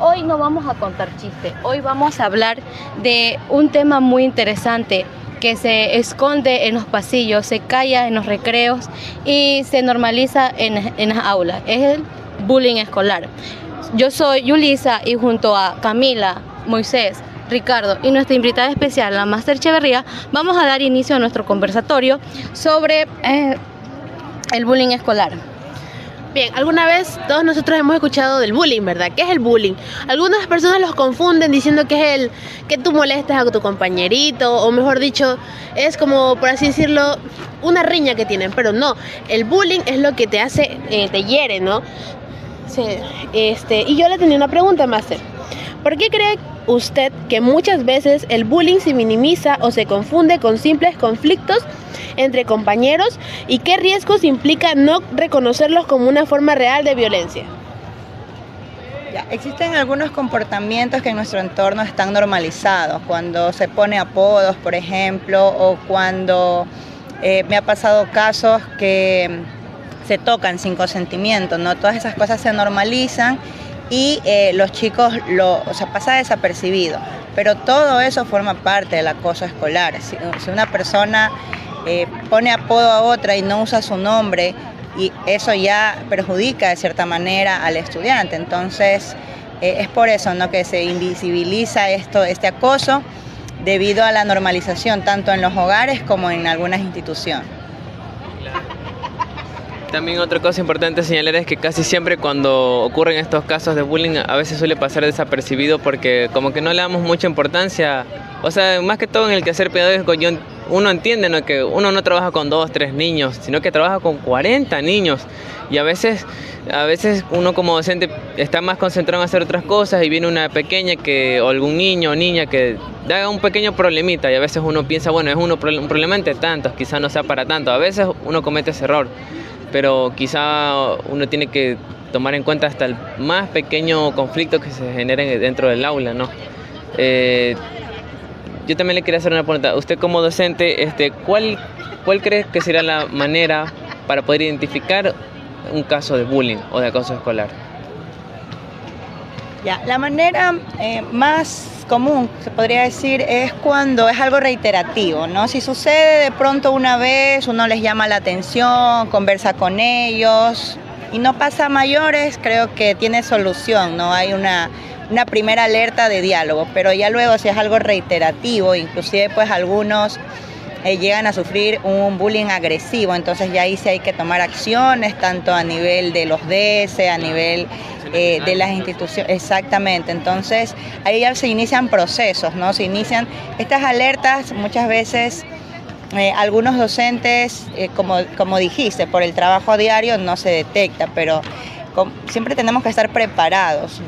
hoy no vamos a contar chistes, hoy vamos a hablar de un tema muy interesante que se esconde en los pasillos, se calla en los recreos y se normaliza en las aulas. Es el bullying escolar. Yo soy Yulisa y junto a Camila, Moisés, Ricardo y nuestra invitada especial, la Máster Echeverría, vamos a dar inicio a nuestro conversatorio sobre el bullying escolar. Bien, alguna vez todos nosotros hemos escuchado del bullying, ¿verdad? ¿Qué es el bullying? Algunas personas los confunden diciendo que es el que tú molestas a tu compañerito, o mejor dicho, es como, por así decirlo, una riña que tienen, pero no, el bullying es lo que te hace, te hiere, ¿no? Sí, y yo le tenía una pregunta, Máster. ¿Por qué cree usted que muchas veces el bullying se minimiza o se confunde con simples conflictos entre compañeros y qué riesgos implica no reconocerlos como una forma real de violencia? Ya, existen algunos comportamientos que en nuestro entorno están normalizados, cuando se pone apodos, por ejemplo, o cuando me ha pasado casos que se tocan sin consentimiento, ¿no? Todas esas cosas se normalizan y los chicos pasa desapercibido, pero todo eso forma parte del acoso escolar. Si una persona pone apodo a otra y no usa su nombre, y eso ya perjudica de cierta manera al estudiante. Entonces es por eso, ¿no?, que se invisibiliza este acoso debido a la normalización tanto en los hogares como en algunas instituciones. También otra cosa importante a señalar es que casi siempre cuando ocurren estos casos de bullying a veces suele pasar desapercibido porque como que no le damos mucha importancia, o sea, más que todo en el quehacer pedagógico uno entiende, ¿no?, que uno no trabaja con 2, 3 niños, sino que trabaja con 40 niños y a veces uno como docente está más concentrado en hacer otras cosas y viene una pequeña o algún niño o niña que da un pequeño problemita y a veces uno piensa, bueno, es un problema entre tantos, quizás no sea para tanto, a veces uno comete ese error. Pero quizá uno tiene que tomar en cuenta hasta el más pequeño conflicto que se genere dentro del aula, ¿no? Yo también le quería hacer una pregunta. Usted como docente, ¿cuál cree que sería la manera para poder identificar un caso de bullying o de acoso escolar? Ya, la manera más común, se podría decir, es cuando es algo reiterativo, ¿no? Si sucede de pronto una vez, uno les llama la atención, conversa con ellos y no pasa a mayores, creo que tiene solución, ¿no? Hay una primera alerta de diálogo, pero ya luego si es algo reiterativo, inclusive pues algunos llegan a sufrir un bullying agresivo, entonces ya ahí sí hay que tomar acciones, tanto a nivel de los DS, a nivel de las instituciones, exactamente. Entonces ahí ya se inician procesos, ¿no? Se inician estas alertas, muchas veces algunos docentes, como dijiste, por el trabajo diario no se detecta, pero siempre tenemos que estar preparados.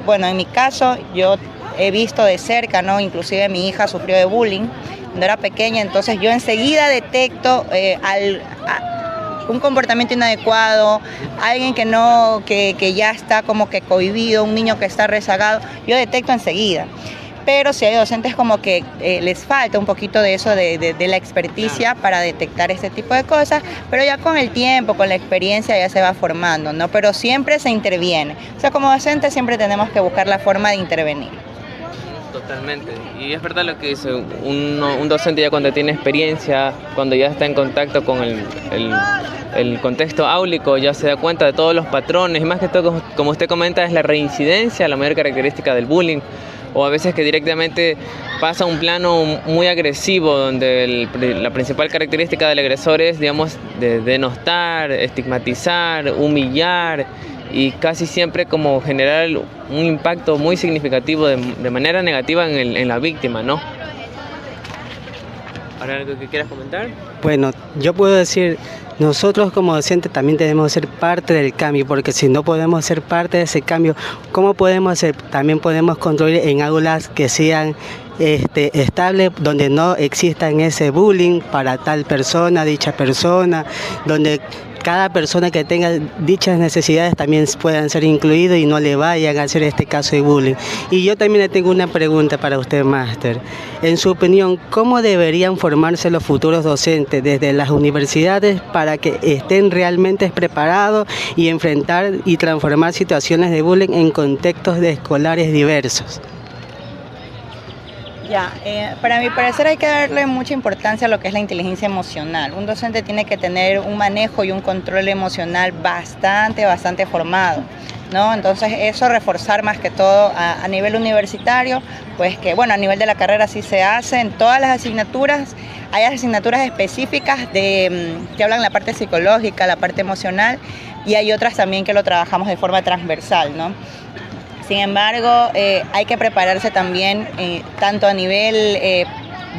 Bueno, en mi caso, yo he visto de cerca, ¿no? Inclusive mi hija sufrió de bullying cuando era pequeña, entonces yo enseguida detecto un comportamiento inadecuado, alguien que ya está como que cohibido, un niño que está rezagado, yo detecto enseguida. Pero si hay docentes como que les falta un poquito de eso, de la experticia para detectar este tipo de cosas, pero ya con el tiempo, con la experiencia ya se va formando, ¿no? Pero siempre se interviene. O sea, como docentes siempre tenemos que buscar la forma de intervenir. Totalmente, y es verdad lo que dice, un docente ya cuando tiene experiencia, cuando ya está en contacto con el contexto áulico, ya se da cuenta de todos los patrones, y más que todo, como usted comenta, es la reincidencia, la mayor característica del bullying, o a veces que directamente pasa a un plano muy agresivo, donde la principal característica del agresor es, digamos, de denostar, estigmatizar, humillar, y casi siempre como generar un impacto muy significativo de manera negativa en la víctima, ¿no? ¿Ahora algo que quieras comentar? Bueno, yo puedo decir, nosotros como docentes también tenemos que ser parte del cambio, porque si no podemos ser parte de ese cambio, ¿cómo podemos ser? También podemos construir en aulas que sean estables, donde no exista ese bullying para tal persona, dicha persona, donde cada persona que tenga dichas necesidades también puedan ser incluidos y no le vayan a hacer este caso de bullying. Y yo también le tengo una pregunta para usted, máster. En su opinión, ¿cómo deberían formarse los futuros docentes desde las universidades para que estén realmente preparados y enfrentar y transformar situaciones de bullying en contextos escolares diversos? Para mi parecer hay que darle mucha importancia a lo que es la inteligencia emocional. Un docente tiene que tener un manejo y un control emocional bastante formado, ¿no? Entonces eso reforzar más que todo a nivel universitario, pues que bueno, a nivel de la carrera sí se hace, en todas las asignaturas hay asignaturas específicas que hablan la parte psicológica, la parte emocional, y hay otras también que lo trabajamos de forma transversal, ¿no? Sin embargo, hay que prepararse también tanto a nivel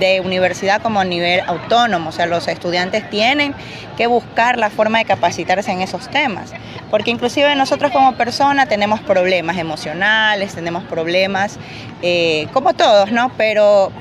de universidad como a nivel autónomo. O sea, los estudiantes tienen que buscar la forma de capacitarse en esos temas. Porque inclusive nosotros como personas tenemos problemas emocionales, tenemos problemas como todos, ¿no? Pero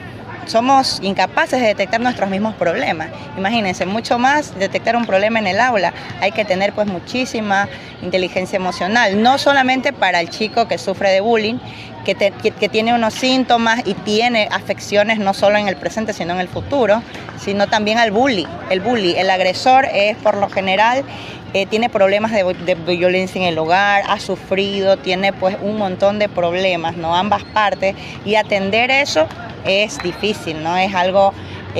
somos incapaces de detectar nuestros mismos problemas. Imagínense, mucho más detectar un problema en el aula. Hay que tener pues muchísima inteligencia emocional, no solamente para el chico que sufre de bullying, que tiene unos síntomas y tiene afecciones no solo en el presente sino en el futuro, sino también al bully. El agresor es por lo general tiene problemas de violencia en el hogar, ha sufrido, tiene pues un montón de problemas, ¿no? Ambas partes, y atender eso es difícil, ¿no? Es algo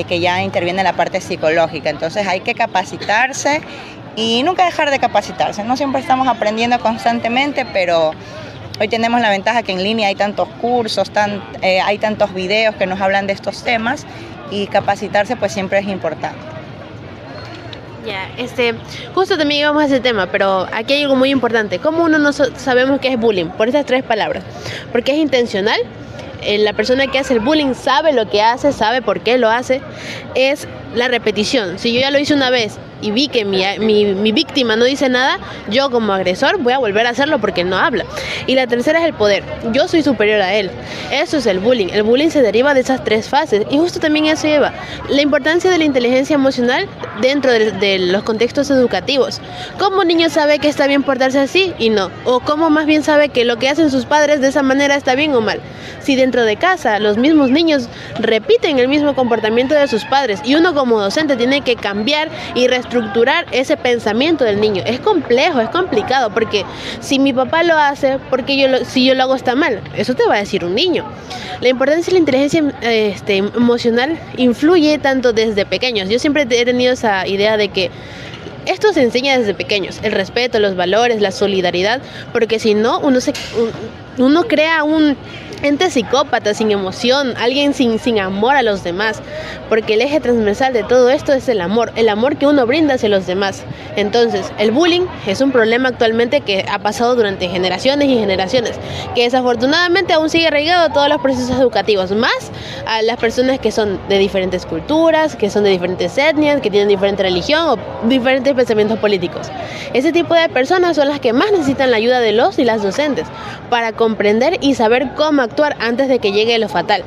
que ya interviene en la parte psicológica. Entonces hay que capacitarse y nunca dejar de capacitarse. No siempre estamos aprendiendo constantemente, pero hoy tenemos la ventaja que en línea hay tantos cursos, hay tantos videos que nos hablan de estos temas, y capacitarse pues siempre es importante. Ya, justo también íbamos a ese tema, pero aquí hay algo muy importante. ¿Cómo uno no sabemos qué es bullying? Por estas 3 palabras. Porque es intencional. La persona que hace el bullying sabe lo que hace, sabe por qué lo hace. Es la repetición. Si yo ya lo hice una vez y vi que mi víctima no dice nada, yo como agresor voy a volver a hacerlo porque no habla. Y la tercera es el poder. Yo soy superior a él. Eso es el bullying. El bullying se deriva de esas 3 fases. Y justo también eso lleva la importancia de la inteligencia emocional dentro de los contextos educativos. ¿Cómo un niño sabe que está bien portarse así y no? ¿O cómo más bien sabe que lo que hacen sus padres de esa manera está bien o mal? Si dentro de casa los mismos niños repiten el mismo comportamiento de sus padres y uno como docente tiene que cambiar y reestructurar ese pensamiento del niño. Es complejo, es complicado, porque si mi papá lo hace, porque si yo lo hago está mal, eso te va a decir un niño. La importancia de la inteligencia emocional influye tanto desde pequeños. Yo siempre he tenido esa idea de que esto se enseña desde pequeños, el respeto, los valores, la solidaridad, porque si no, uno crea un ente psicópata, sin emoción, alguien sin amor a los demás, porque el eje transversal de todo esto es el amor que uno brinda hacia los demás. Entonces, el bullying es un problema actualmente que ha pasado durante generaciones y generaciones, que desafortunadamente aún sigue arraigado a todos los procesos educativos, más a las personas que son de diferentes culturas, que son de diferentes etnias, que tienen diferente religión o diferentes pensamientos políticos. Ese tipo de personas son las que más necesitan la ayuda de los y las docentes para comprender y saber cómo actuar antes de que llegue lo fatal.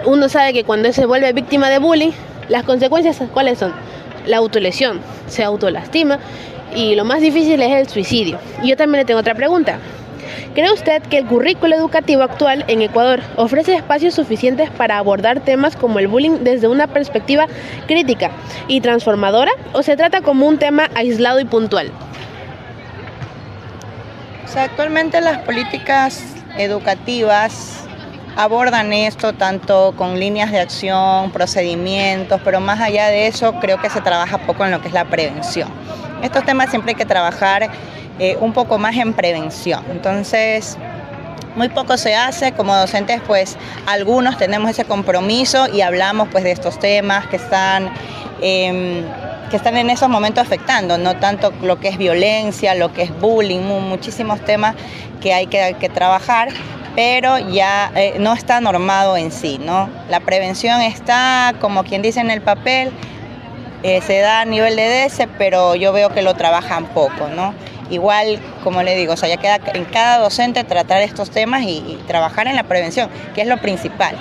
Uno sabe que cuando se vuelve víctima de bullying, las consecuencias, ¿cuáles son? La autolesión, se autolastima, y lo más difícil es el suicidio. Y yo también le tengo otra pregunta. ¿Cree usted que el currículo educativo actual en Ecuador ofrece espacios suficientes para abordar temas como el bullying desde una perspectiva crítica y transformadora, o se trata como un tema aislado y puntual? O sea, actualmente las políticas educativas abordan esto tanto con líneas de acción, procedimientos, pero más allá de eso creo que se trabaja poco en lo que es la prevención. Estos temas siempre hay que trabajar un poco más en prevención. Entonces, muy poco se hace. Como docentes, pues algunos tenemos ese compromiso y hablamos pues de estos temas que están en esos momentos afectando, no tanto lo que es violencia, lo que es bullying, muchísimos temas que hay que trabajar, pero ya no está normado en sí, ¿no? La prevención está, como quien dice, en el papel, se da a nivel de DESE, pero yo veo que lo trabajan poco, ¿no? Igual, como le digo, o sea, ya queda en cada docente tratar estos temas y trabajar en la prevención, que es lo principal.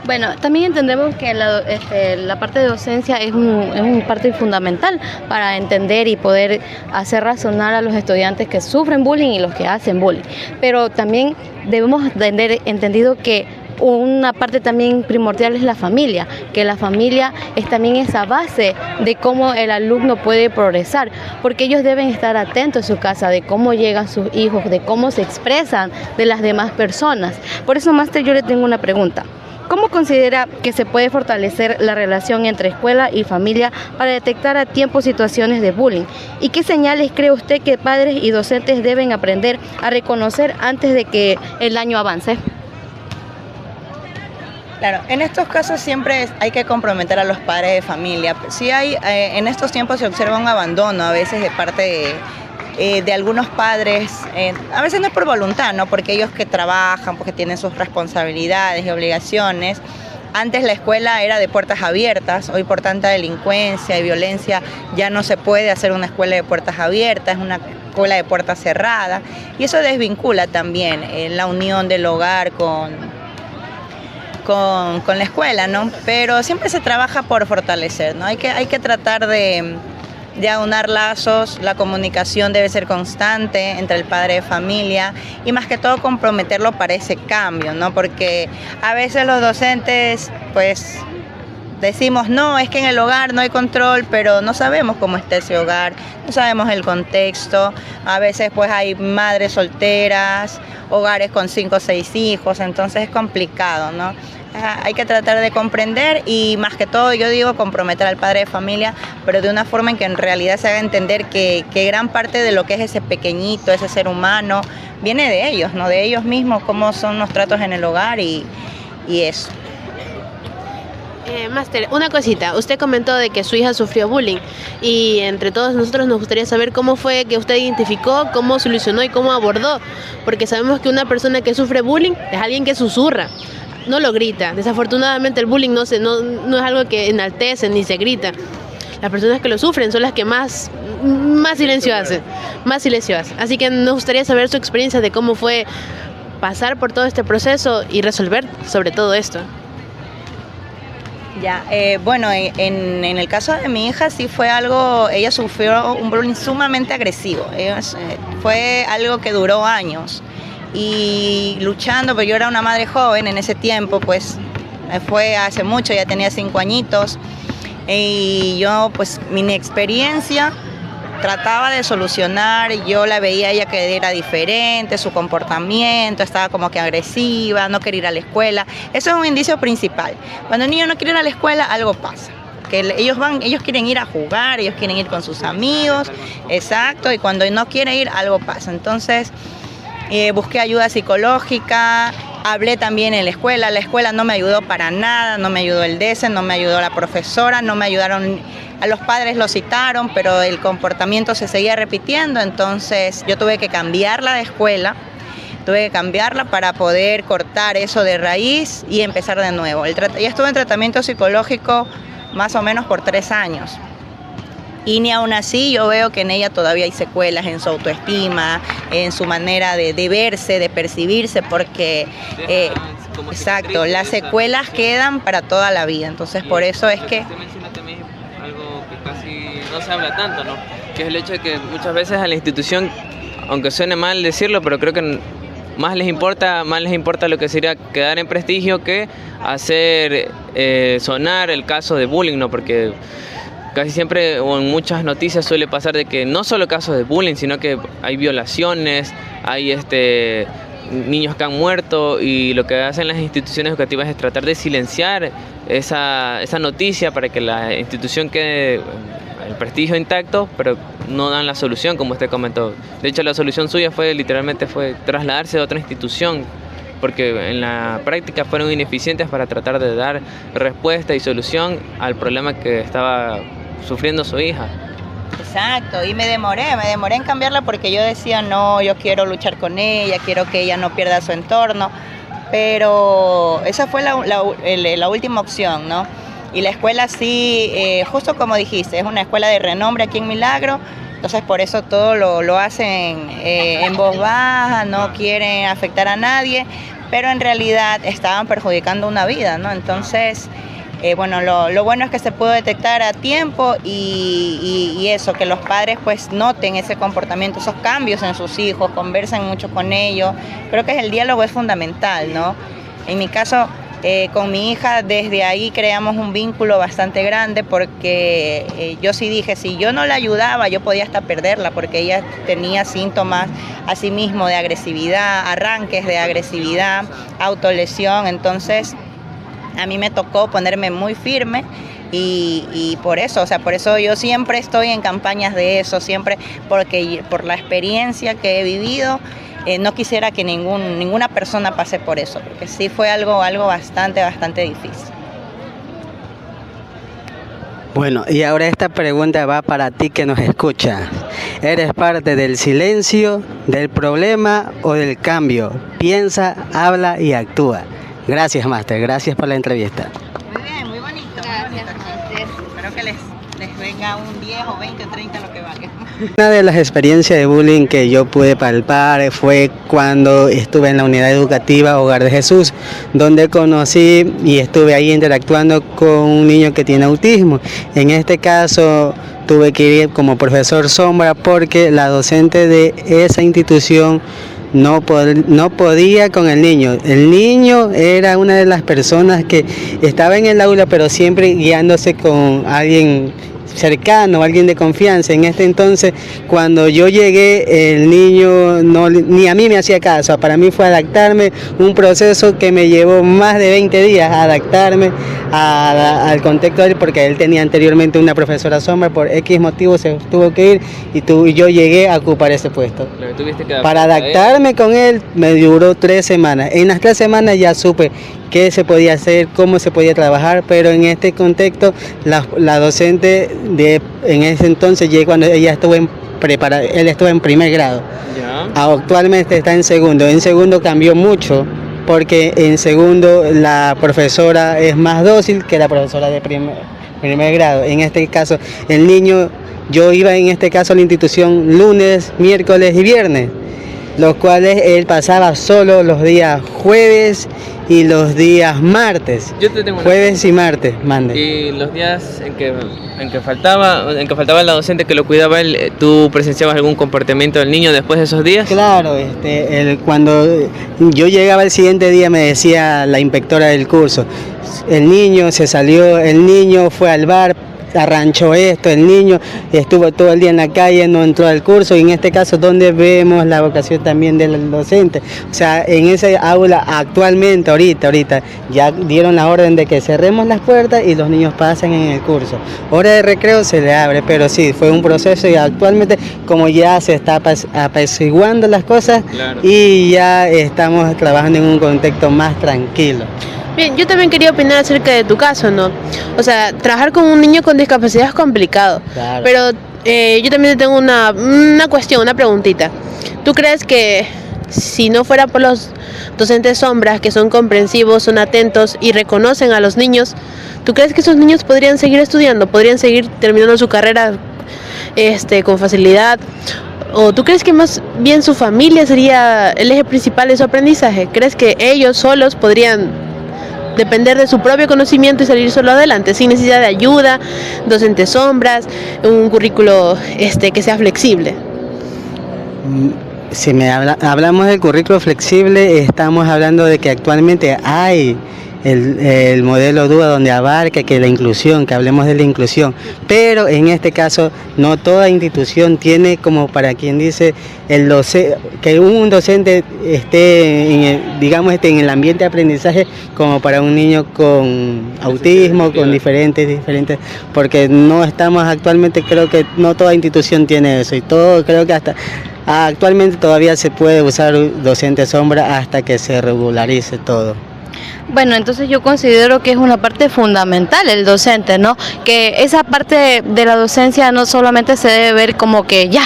Bueno, también entendemos que la parte de docencia es un parte fundamental para entender y poder hacer razonar a los estudiantes que sufren bullying y los que hacen bullying. Pero también debemos tener entendido que una parte también primordial es la familia, que la familia es también esa base de cómo el alumno puede progresar, porque ellos deben estar atentos en su casa de cómo llegan sus hijos, de cómo se expresan de las demás personas. Por eso, máster, yo le tengo una pregunta. ¿Cómo considera que se puede fortalecer la relación entre escuela y familia para detectar a tiempo situaciones de bullying? ¿Y qué señales cree usted que padres y docentes deben aprender a reconocer antes de que el daño avance? Claro, en estos casos siempre hay que comprometer a los padres de familia. Sí en estos tiempos se observa un abandono a veces de parte de algunos padres, a veces no es por voluntad, ¿no? Porque ellos que trabajan, porque tienen sus responsabilidades y obligaciones. Antes la escuela era de puertas abiertas, hoy por tanta delincuencia y violencia ya no se puede hacer una escuela de puertas abiertas, es una escuela de puertas cerradas, y eso desvincula también la unión del hogar con la escuela, ¿no? Pero siempre se trabaja por fortalecer, ¿no? Hay que tratar de aunar lazos, la comunicación debe ser constante entre el padre de familia y más que todo comprometerlo para ese cambio, ¿no? Porque a veces los docentes pues decimos, no, es que en el hogar no hay control, pero no sabemos cómo está ese hogar, no sabemos el contexto. A veces pues hay madres solteras, hogares con 5 o 6 hijos, entonces es complicado, ¿no? Hay que tratar de comprender y más que todo yo digo comprometer al padre de familia, pero de una forma en que en realidad se haga entender que gran parte de lo que es ese pequeñito, ese ser humano, viene de ellos, ¿no? De ellos mismos, cómo son los tratos en el hogar y eso. Máster, una cosita, usted comentó de que su hija sufrió bullying y entre todos nosotros nos gustaría saber cómo fue que usted identificó, cómo solucionó y cómo abordó, porque sabemos que una persona que sufre bullying es alguien que susurra, no lo grita. Desafortunadamente el bullying no es algo que enaltece ni se grita. Las personas que lo sufren son las que más silencio hacen, Así que nos gustaría saber su experiencia de cómo fue pasar por todo este proceso y resolver sobre todo esto. Ya, bueno, en el caso de mi hija sí fue algo, ella sufrió un bullying sumamente agresivo, fue algo que duró años y luchando, pero yo era una madre joven en ese tiempo, pues fue hace mucho, ya tenía 5 añitos y yo pues mi inexperiencia trataba de solucionar, yo la veía a ella que era diferente, su comportamiento, estaba como que agresiva, no quería ir a la escuela. Eso es un indicio principal. Cuando el niño no quiere ir a la escuela, algo pasa. Que ellos quieren ir a jugar, ellos quieren ir con sus amigos, exacto, y cuando no quiere ir, algo pasa. Entonces, busqué ayuda psicológica, hablé también en la escuela no me ayudó para nada, no me ayudó el DESE, no me ayudó la profesora, no me ayudaron. A los padres lo citaron, pero el comportamiento se seguía repitiendo, entonces yo tuve que cambiarla de escuela, para poder cortar eso de raíz y empezar de nuevo. Ella estuvo en tratamiento psicológico más o menos por 3 años. Y ni aún así yo veo que en ella todavía hay secuelas en su autoestima, en su manera de verse, de percibirse, porque exacto, las secuelas quedan para toda la vida, entonces por eso es que algo que casi no se habla tanto, ¿no? Que es el hecho de que muchas veces a la institución, aunque suene mal decirlo, pero creo que más les importa lo que sería quedar en prestigio que hacer sonar el caso de bullying, ¿no? Porque casi siempre o en muchas noticias suele pasar de que no solo casos de bullying, sino que hay violaciones, hay niños que han muerto, y lo que hacen las instituciones educativas es tratar de silenciar esa noticia para que la institución quede el prestigio intacto, pero no dan la solución, como usted comentó. De hecho, la solución suya literalmente fue trasladarse a otra institución, porque en la práctica fueron ineficientes para tratar de dar respuesta y solución al problema que estaba sufriendo su hija. Exacto, y me demoré en cambiarla porque yo decía, no, yo quiero luchar con ella, quiero que ella no pierda su entorno, pero esa fue la última opción, ¿no? Y la escuela sí, justo como dijiste, es una escuela de renombre aquí en Milagro, entonces por eso todo lo hacen en voz baja, no quieren afectar a nadie, pero en realidad estaban perjudicando una vida, ¿no? Entonces, bueno, lo bueno es que se pudo detectar a tiempo y eso, que los padres pues noten ese comportamiento, esos cambios en sus hijos, conversen mucho con ellos. Creo que el diálogo es fundamental, ¿no? En mi caso, con mi hija, desde ahí creamos un vínculo bastante grande porque yo sí dije, si yo no la ayudaba, yo podía hasta perderla porque ella tenía síntomas asimismo de agresividad, arranques de agresividad, autolesión. Entonces, a mí me tocó ponerme muy firme y por eso, o sea, por eso yo siempre estoy en campañas de eso, siempre porque por la experiencia que he vivido, no quisiera que ninguna persona pase por eso, porque sí fue algo bastante difícil. Bueno, y ahora esta pregunta va para ti que nos escucha. ¿Eres parte del silencio, del problema o del cambio? Piensa, habla y actúa. Gracias, Máster. Gracias por la entrevista. Muy bien, muy bonito. Gracias, Máster. Espero que les venga un 10 o 20 o 30 lo que valga. Una de las experiencias de bullying que yo pude palpar fue cuando estuve en la unidad educativa Hogar de Jesús, donde conocí y estuve ahí interactuando con un niño que tiene autismo. En este caso tuve que ir como profesor sombra porque la docente de esa institución no podía con el niño. El niño era una de las personas que estaba en el aula, pero siempre guiándose con alguien cercano, alguien de confianza. En este entonces, cuando yo llegué, el niño ni a mí me hacía caso. Para mí fue adaptarme, un proceso que me llevó más de 20 días a adaptarme al contexto de él, porque él tenía anteriormente una profesora sombra, por X motivo se tuvo que ir y yo llegué a ocupar ese puesto. Para adaptarme con él me duró 3 semanas. En las 3 semanas ya supe qué se podía hacer, cómo se podía trabajar, pero en este contexto la docente en ese entonces, cuando ella estuvo él estuvo en primer grado. Ya. Actualmente está en segundo cambió mucho, porque en segundo la profesora es más dócil que la profesora de primer grado. En este caso, el niño, yo iba en este caso a la institución lunes, miércoles y viernes, los cuales él pasaba solo los días jueves y los días martes. Yo te tengo jueves y martes, mande. Y los días en que faltaba la docente que lo cuidaba él, ¿tú presenciabas algún comportamiento del niño después de esos días? Claro, cuando yo llegaba el siguiente día me decía la inspectora del curso, el niño se salió, el niño fue al bar, arranchó esto, el niño estuvo todo el día en la calle, no entró al curso, y en este caso donde vemos la vocación también del docente. O sea, en ese aula actualmente, ahorita, ya dieron la orden de que cerremos las puertas y los niños pasen en el curso. Hora de recreo se le abre, pero sí, fue un proceso y actualmente como ya se está apaciguando las cosas, claro, y ya estamos trabajando en un contexto más tranquilo. Bien, yo también quería opinar acerca de tu caso, ¿no? O sea, trabajar con un niño con discapacidad es complicado, claro, pero yo también te tengo una cuestión, una preguntita. ¿Tú crees que si no fuera por los docentes sombras, que son comprensivos, son atentos y reconocen a los niños, ¿tú crees que esos niños podrían seguir estudiando, podrían seguir terminando su carrera con facilidad? ¿O tú crees que más bien su familia sería el eje principal de su aprendizaje? ¿Crees que ellos solos podrían depender de su propio conocimiento y salir solo adelante, sin necesidad de ayuda, docentes sombras, un currículo que sea flexible? Si hablamos del currículo flexible, estamos hablando de que actualmente hay el modelo DUA donde abarca que la inclusión, que hablemos de la inclusión, pero en este caso no toda institución tiene, como para quien dice, que un docente esté en el ambiente de aprendizaje como para un niño con autismo, con diferentes, porque no estamos actualmente, creo que no toda institución tiene eso, y todo, creo que hasta actualmente todavía se puede usar docente sombra hasta que se regularice todo. Bueno, entonces yo considero que es una parte fundamental el docente, ¿no? Que esa parte de la docencia no solamente se debe ver como que ya,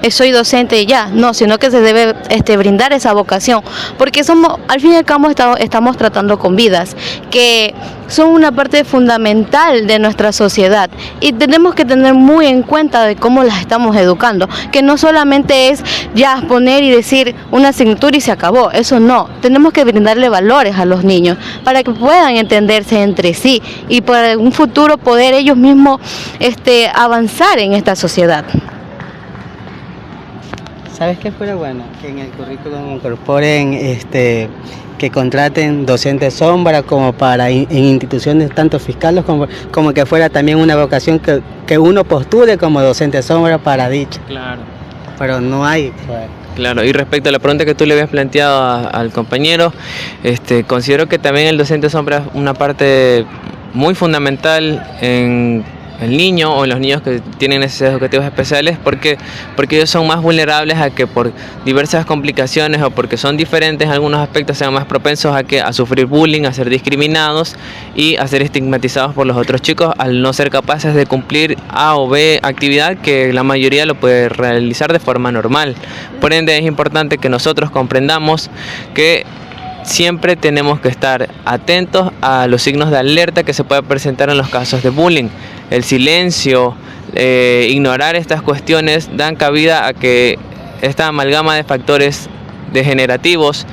soy docente y ya, no, sino que se debe brindar esa vocación, porque al fin y al cabo estamos tratando con vidas que son una parte fundamental de nuestra sociedad y tenemos que tener muy en cuenta de cómo las estamos educando, que no solamente es ya poner y decir una asignatura y se acabó, eso no, tenemos que brindarle valores a los niños para que puedan entenderse entre sí y para un futuro poder ellos mismos avanzar en esta sociedad. ¿Sabes qué fuera bueno? Que en el currículum incorporen que contraten docentes sombra como en instituciones tanto fiscales como que fuera también una vocación que uno postule como docente sombra para dicha. Claro. Pero no hay. Pues. Claro, y respecto a la pregunta que tú le habías planteado al compañero, considero que también el docente sombra es una parte muy fundamental en el niño o en los niños que tienen necesidades educativas especiales porque ellos son más vulnerables a que por diversas complicaciones o porque son diferentes en algunos aspectos sean más propensos a sufrir bullying, a ser discriminados y a ser estigmatizados por los otros chicos al no ser capaces de cumplir A o B actividad que la mayoría lo puede realizar de forma normal. Por ende es importante que nosotros comprendamos que siempre tenemos que estar atentos a los signos de alerta que se pueden presentar en los casos de bullying. El silencio, ignorar estas cuestiones dan cabida a que esta amalgama de factores degenerativos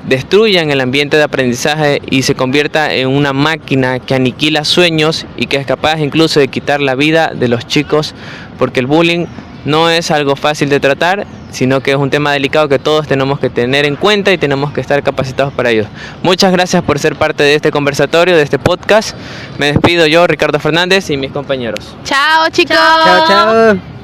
destruyan el ambiente de aprendizaje y se convierta en una máquina que aniquila sueños y que es capaz incluso de quitar la vida de los chicos, porque el bullying no es algo fácil de tratar, sino que es un tema delicado que todos tenemos que tener en cuenta y tenemos que estar capacitados para ello. Muchas gracias por ser parte de este conversatorio, de este podcast. Me despido yo, Ricardo Fernández, y mis compañeros. Chao, chicos. Chao, chao.